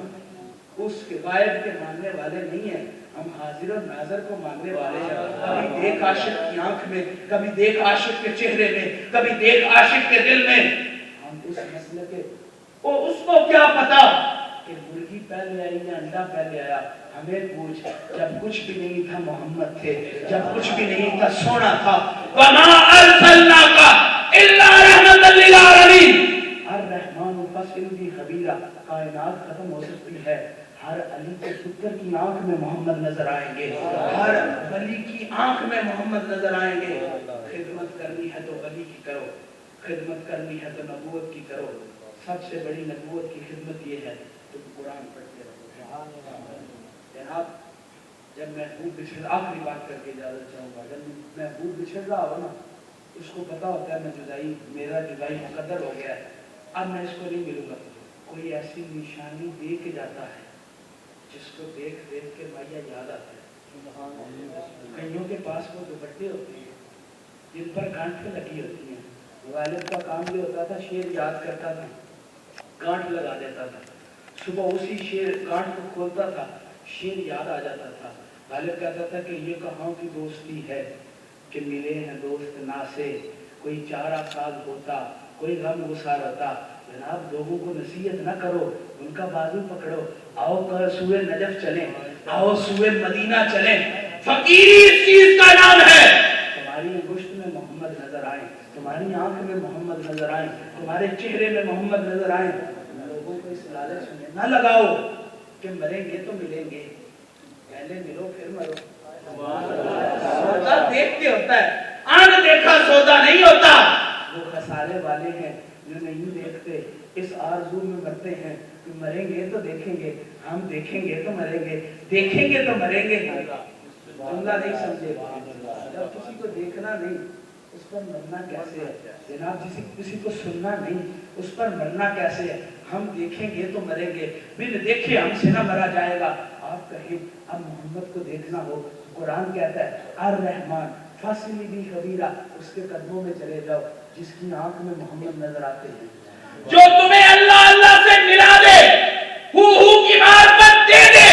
Speaker 1: اس کے غائب کے ماننے والے نہیں ہیں, ہم حاضر اور ناظر کو ماننے والے ہیں. کبھی دیکھ عاشق کی آنکھ میں, کبھی دیکھ عاشق کے چہرے میں, کبھی دیکھ عاشق کے دل میں. ہم اس مسئلے کے اس کو کیا پتا کہ مرغی پہلے آئی یا انڈا پہلے آیا. ہمیں پوچھ, جب کچھ بھی نہیں تھا محمد تھے, جب کچھ بھی نہیں تھا سونا تھا. وما ارسلناک الا رحمۃ للعالمین. الرحمن فصل بھی خبیرہ, کائنات ختم ہو سکتی ہے, ہر علی کے پتر کی آنکھ میں محمد نظر آئیں گے, ہر ولی کی آنکھ میں محمد نظر آئیں گے. خدمت کرنی ہے تو ولی کی کرو, خدمت کرنی ہے تو نبوت کی کرو. سب سے بڑی نبوت کی خدمت یہ ہے تم قرآن پڑھتے رہو. جناب جب محبوب بچھڑ, آخری بات کر کے اجازت چاہوں گا, جب محبوب بچھڑ رہا ہو نا, اس کو پتا ہوتا ہے میں جدائی, میرا جدائی مقدر ہو گیا ہے, اب میں اس کو نہیں ملوں گا. کوئی ایسی نشانی دے کے جاتا ہے جس کو دیکھ دیکھ کے مائیا یاد آتا ہے. کئیوں کے پاس وہ دوپٹے ہوتے ہیں جن پر گانٹھیں لگی ہوتی ہیں. والد کا کام یہ ہوتا تھا, شیر یاد کرتا تھا, گانٹھ لگا دیتا تھا. صبح اسی شیر گانٹھ کو کھولتا تھا, شیر یاد آ جاتا تھا. والد کہتا تھا کہ یہ کہاں کی دوستی ہے کہ ملے ہیں دوست نا سے, کوئی چارہ ساز ہوتا, کوئی غم گسار ہوتا. جناب لوگوں کو نصیحت نہ کرو, ان کا بازو پکڑو, آؤ سوئے نجف چلیں, آؤ سوئے مدینہ چلیں. فقیری اس چیز کا نام ہے. تمہاری انگشت میں محمد نظر آئیں, تمہاری آنکھ میں محمد نظر آئیں, تمہارے چہرے میں محمد نظر آئیں. لوگوں کو اس لالچ میں نہ لگاؤ کہ مریں گے تو ملیں گے, پہلے ملو پھر مرو. سودا دیکھ کے ہوتا ہے, آنکھ دیکھا سودا نہیں ہوتا. وہ خسارے والے ہیں جو نہیں دیکھتے, اس آرزو میں مرتے ہیں کہ مریں گے تو دیکھیں گے, ہم دیکھیں گے تو مریں گے, دیکھیں گے تو مریں گے. جملہ نہیں سمجھے, جب کسی کو دیکھنا نہیں اس پر مرنا کیسے ہے جناب, کسی کو سننا نہیں اس پر مرنا کیسے ہے. ہم دیکھیں گے تو مریں گے, بن دیکھے ہم سے نہ مرا جائے گا. آپ کہیں اب محمد کو دیکھنا ہو, قرآن کہتا ہے الرحمن فاصلی بھی خبیرہ, اس کے قدموں میں چلے جاؤ جس کی آنکھ میں محمد نظر آتے ہیں. جو تمہیں اللہ اللہ سے ملا دے, ہو کی معرفت دے دے,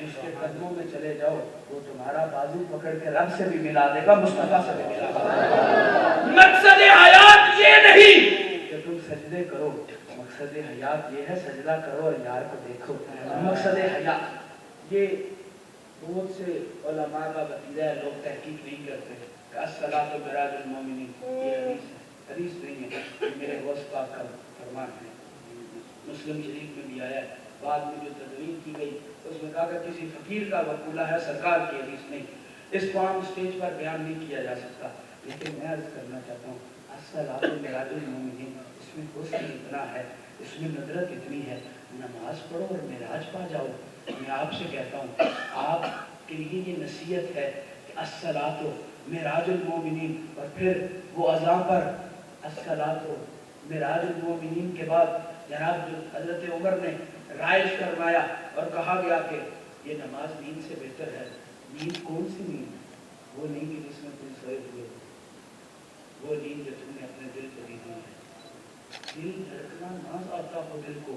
Speaker 1: اس کے قدموں میں چلے جاؤ, وہ تمہارا بازو پکڑ کے رب سے بھی ملا دے گا, مصطفیٰ سے بھی ملا دے گا. مقصد حیات یہ نہیں کہ تم سجدے کرو, مقصد حیات یہ ہے سجدہ کرو اور یار کو دیکھو. مقصد حیات یہ بہت سے علماء کا وتیرہ ہے, لوگ تحقیق نہیں کرتے کہ الصلاۃ معراج المومنین, یہ حدیث ہے, حدیث نہیں ہے, میرے غوث پاک کا فرمان ہے, مسلم شریف میں بھی آیا ہے. بعد میں جو تدوین کی گئی اس میں کہا کہ کسی فقیر کا وقولہ ہے, سرکار کی حدیث نہیں. اس کو عام اسٹیج پر بیان نہیں کیا جا سکتا, لیکن میں عرض کرنا چاہتا ہوں الصلاۃ معراج المومنین, اس میں حسن اتنا ہے, اس میں ندرت اتنی ہے. نماز پڑھو اور معراج پا جاؤ. میں آپ سے کہتا ہوں, آپ کے لیے یہ نصیحت ہے کہ الصلاۃ معراج المومنین, اور پھر وہ اذان پر الصلاۃ معراج المومنین کے بعد جناب جو حضرت عمر نے رائج فرمایا اور کہا گیا کہ یہ نماز نیند سے بہتر ہے. نیند کون سی نیند؟ وہ نیند جس میں تم سوئے ہوئے, وہ نیند جو تم نے اپنے دل کو دی ہوئی ہے. دل دھڑکنا نہ آتا ہو دل کو,